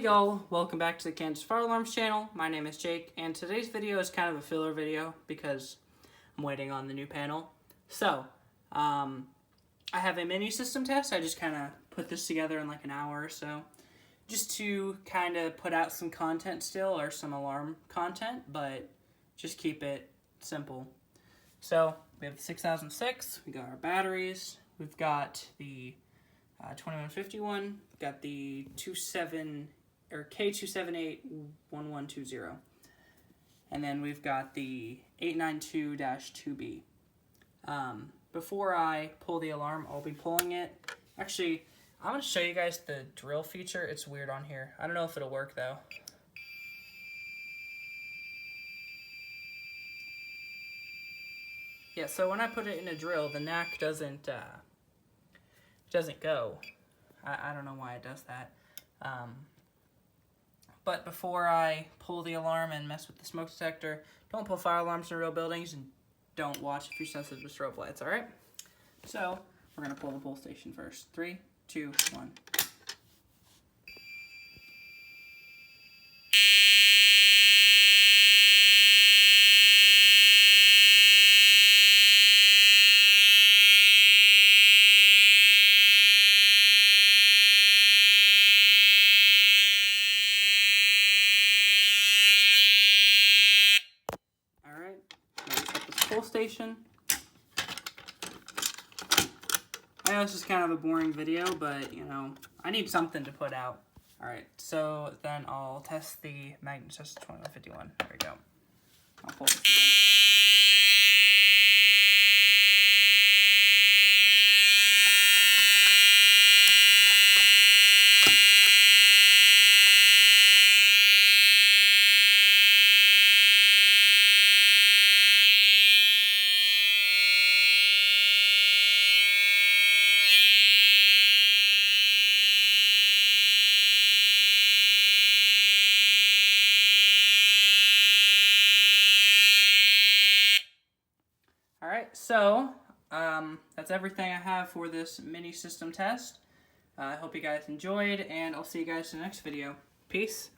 y'all? Welcome back to the Kansas Fire Alarms channel. My name is Jake, and today's video is kind of a filler video because I'm waiting on the new panel. So, I have a mini system test. I just kind of put this together in like an hour or so, just to kind of put out some content still, or some alarm content, but just keep it simple. So, we have the 6006, we got our batteries, we've got the 2151, we've got the K2781120, and then we've got the 892-2B. Before I pull the alarm, I'll be pulling it. Actually, I'm going to show you guys the drill feature. It's weird on here. I don't know if it'll work though. Yeah, so when I put it in a drill, the knack doesn't go. I don't know why it does that. But before I pull the alarm and mess with the smoke detector, don't pull fire alarms in real buildings, and don't watch if you're sensitive to strobe lights, alright? So, we're going to pull the pull station first. 3, 2, 1. Pull station. I know this is kind of a boring video, but you know, I need something to put out. Alright, so then I'll test the magnet test 2151. There we go. I'll pull this again. Alright, so that's everything I have for this mini system test. I hope you guys enjoyed, and I'll see you guys in the next video. Peace.